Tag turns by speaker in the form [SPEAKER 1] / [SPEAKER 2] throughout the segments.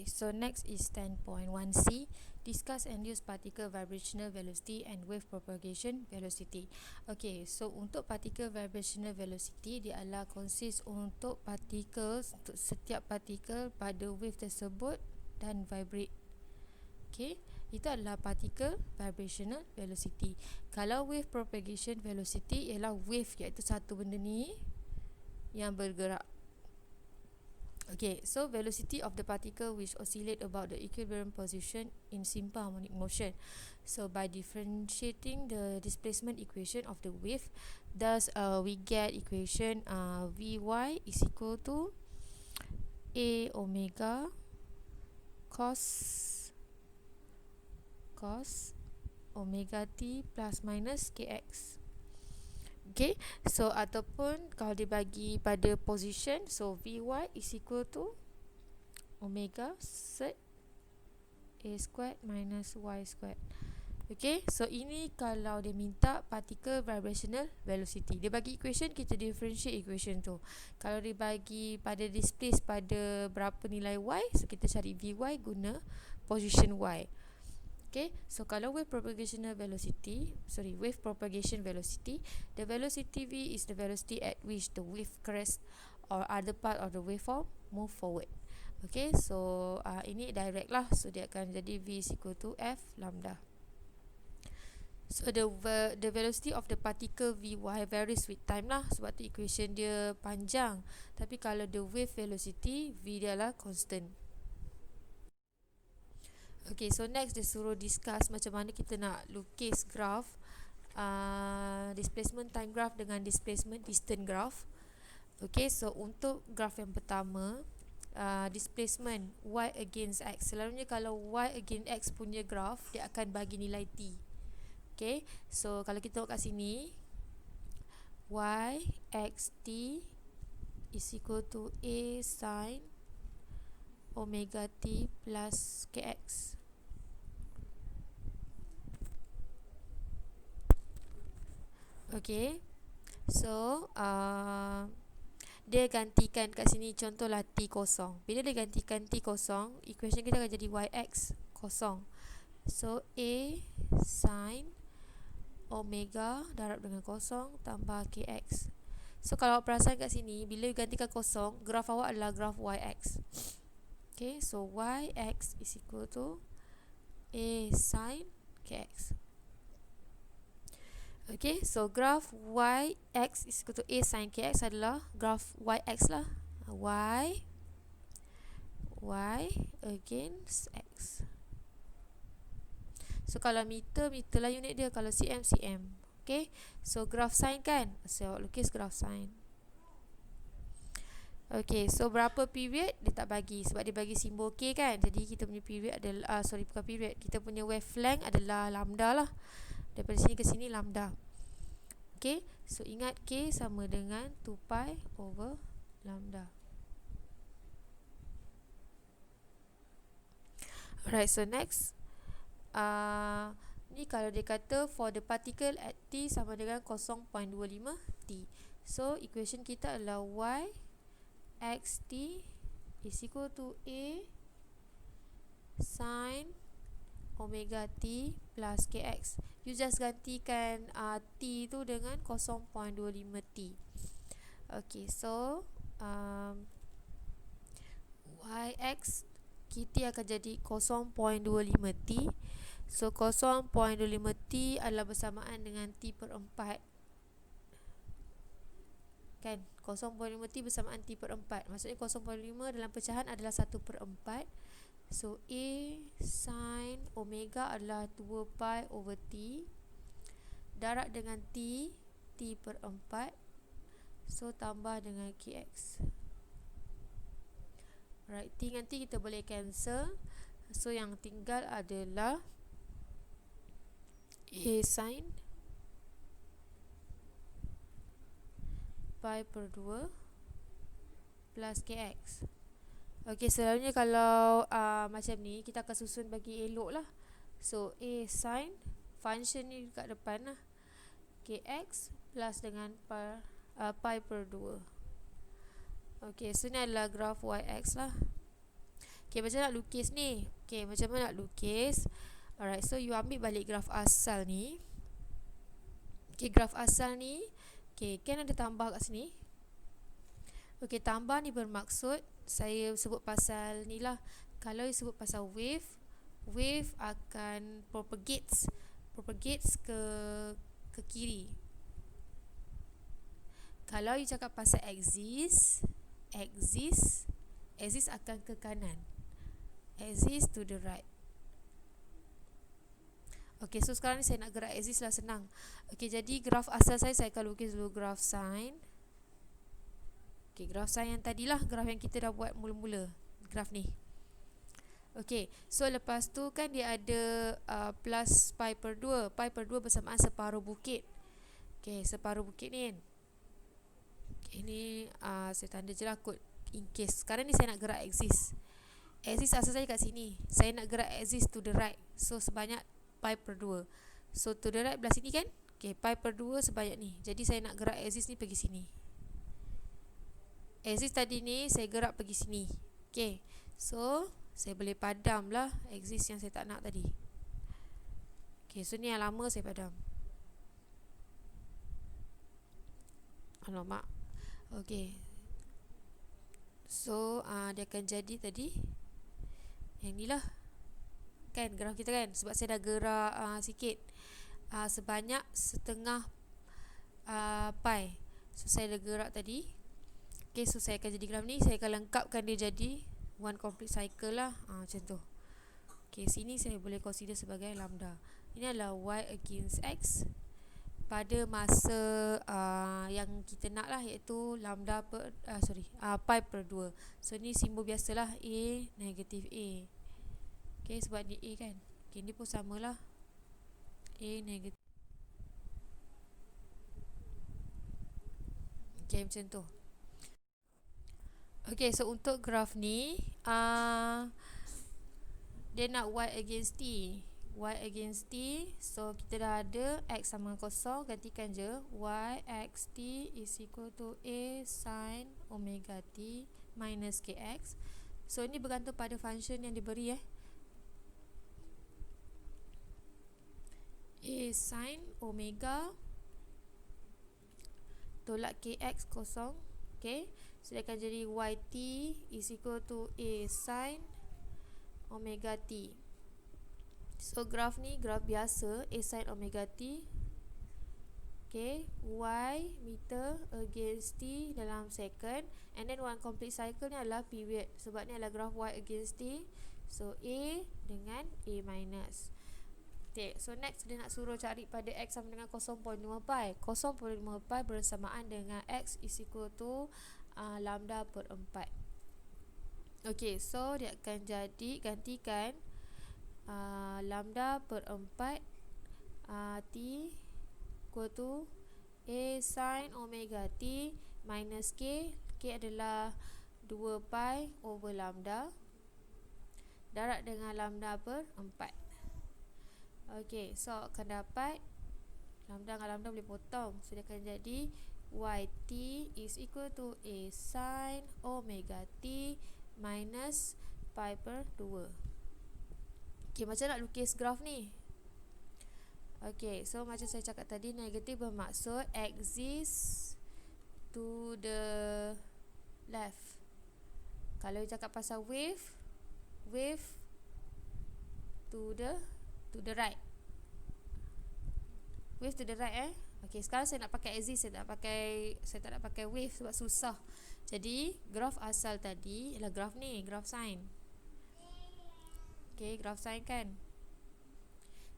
[SPEAKER 1] so next is 10.1c. Discuss and use particle vibrational velocity and wave propagation velocity. Okay, so untuk particle vibrational velocity, dia adalah consist untuk partikel, untuk setiap partikel pada wave tersebut dan vibrate. Okay, itu adalah particle vibrational velocity. Kalau wave propagation velocity ialah wave, iaitu satu benda ni yang bergerak. Okay, so velocity of the particle which oscillate about the equilibrium position in simple harmonic motion. So by differentiating the displacement equation of the wave, thus we get equation Vy is equal to A omega cos omega t plus minus kx. Okay, so ataupun kalau dibagi pada position, so Vy is equal to omega sec A squared minus Y squared. Okay, so ini kalau dia minta particle vibrational velocity. Dia bagi equation, kita differentiate equation tu. Kalau dia bagi pada displace pada berapa nilai Y, so kita cari Vy guna position Y. Okay, so kalau wave propagation velocity, the velocity v is the velocity at which the wave crest or other part of the waveform move forward. Okay, so ini direct lah, so dia akan jadi v is equal to f lambda. So the velocity of the particle Vy varies with time lah, sebab tu equation dia panjang. Tapi kalau the wave velocity, v dia lah constant. Okay, so next dia suruh discuss macam mana kita nak lukis graph displacement time graph dengan displacement distance graph. Okay, so untuk graph yang pertama, displacement y against x. Selalunya kalau y against x punya graph, dia akan bagi nilai t. Okay, so kalau kita tengok kat sini, y x t is equal to a sin omega t plus kx. Okay, so dia gantikan kat sini contohlah t kosong. Bila dia gantikan t kosong, equation kita akan jadi yx kosong. So a sin omega darab dengan kosong tambah kx. So kalau awak perasan kat sini, bila gantikan kosong, graf awak adalah graf yx. Okay, so yx is equal to a sin kx. Okay, so graph yx is equal to a sin kx adalah graph yx lah. Y against x. So kalau meter lah unit dia, kalau cm Okay, so graph sin kan, so awak lukis graph sin. Okay, so berapa period dia tak bagi, sebab dia bagi simbol k kan. Jadi kita punya period adalah bukan period, kita punya wavelength adalah lambda lah. Daripada sini ke sini lambda. Okay, so ingat k sama dengan 2 pi over lambda. Alright, so next, ni kalau dia kata for the particle at t sama dengan 0.25 t. So equation kita adalah y x t is equal to a sin omega t plus kx. You just gantikan t tu dengan 0.25 t. Okay, so yx kita akan jadi 0.25 t. So 0.25 t adalah bersamaan dengan t per 4 kan. 0.5 t bersamaan t per 4. Maksudnya 0.5 dalam pecahan adalah 1 per 4. So a sin omega adalah 2 pi over t darab dengan t per 4. So tambah dengan kx. Right, t dengan t kita boleh cancel. So yang tinggal adalah a sin pi per 2 plus kx. Okay, selalunya kalau macam ni, kita akan susun bagi elok lah. So a sin, function ni kat depan lah, kx plus dengan pi per 2. Okay, so ni adalah graf yx lah. Okay, macam nak lukis ni? Okay, macam mana nak lukis? Alright, so you ambil balik graf asal ni. Okay, graf asal ni, okay, kan ada tambah kat sini. Okay, tambah ni bermaksud saya sebut pasal ni lah. Kalau you sebut pasal wave, wave akan propagates ke kiri. Kalau you cakap pasal axis akan ke kanan. Axis to the right. Okay, so sekarang ni saya nak gerak axis lah, senang. Okay, jadi graf asal saya akan lukis dulu graf sin. Okay, graf sin yang tadilah, graf yang kita dah buat mula-mula, graf ni. Okay, so lepas tu kan dia ada plus pi per 2. Pi per 2 bersamaan separuh bukit. Okay, separuh bukit ni kan. Okay, ni saya tanda je lah kot in case. Sekarang ni saya nak gerak axis. Axis asal saya kat sini. Saya nak gerak axis to the right. So sebanyak pi per 2. So to the right belah sini kan. Okay, pi per 2 sebanyak ni. Jadi saya nak gerak axis ni pergi sini. Axis tadi ni saya gerak pergi sini. Okay, so saya boleh padam lah axis yang saya tak nak tadi. Okay, so ni yang lama saya padam. Alamak. Okay, so dia akan jadi tadi yang ni lah kan, graf kita kan. Sebab saya dah gerak sikit, sebanyak setengah pi. So saya dah gerak tadi. Okay, so saya akan jadi graf ni. Saya akan lengkapkan dia jadi one complete cycle lah, macam tu. Okay, sini saya boleh consider sebagai lambda. Ini adalah y against x pada masa yang kita nak lah, iaitu lambda per pi per 2. So ni simbol biasalah, a negatif a. Okay, sebab ni a kan. Okay, ni pun samalah, a negatif. Okay, macam tu. Okay, so untuk graf ni dia nak y against t. Y against t. So kita dah ada x sama kosong. Gantikan je y x t is equal to a sin omega t minus kx. So ini bergantung pada function yang diberi A sin omega tolak kx kosong. Okay, so dia akan jadi yt is equal to a sin omega t. So graf ni graf biasa, a sin omega t. Okay, y meter against t dalam second. And then one complete cycle ni adalah period. Sebab ni adalah graf y against t. So a dengan a minus. Okay, so next dia nak suruh cari pada x sama dengan 0.5 pi. 0.5 pi bersamaan dengan x is equal to lambda per 4. Okay, so dia akan jadi, gantikan lambda per 4 t equal to a sin omega t minus k. K adalah 2 pi over lambda darab dengan lambda per 4. Okay, so akan dapat lambda dengan lambda boleh potong. So dia akan jadi yt is equal to a sin omega t minus pi per 2. Okay, macam nak lukis graf ni? Okay, so macam saya cakap tadi, negatif bermaksud axis to the left. Kalau cakap pasal wave to the right. Wave to the right Okay, sekarang saya nak pakai axis, saya tak nak pakai wave sebab susah. Jadi graf asal tadi ialah graf ni, graf sin. Okay, graf sin kan.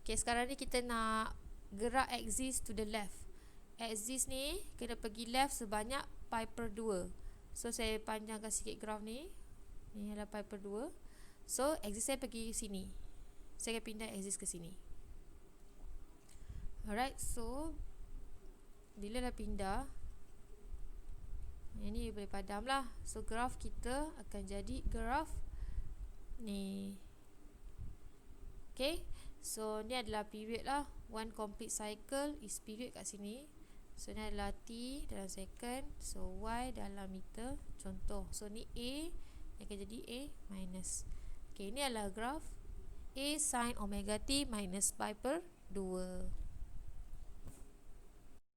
[SPEAKER 1] Okay, sekarang ni kita nak gerak axis to the left. Axis ni kena pergi left sebanyak pi per 2. So saya panjangkan sikit graf ni. Ni adalah pi per 2. So axis saya pergi sini. Saya akan pindah axis ke sini. Alright, so bila dah pindah, yang ni boleh padam lah. So graf kita akan jadi graf ni. Okay, so ni adalah period lah. One complete cycle is period kat sini. So ni adalah t dalam second. So y dalam meter. Contoh, so ni a, yang akan jadi a minus. Okey, ini adalah graf A sin omega t minus pi per 2.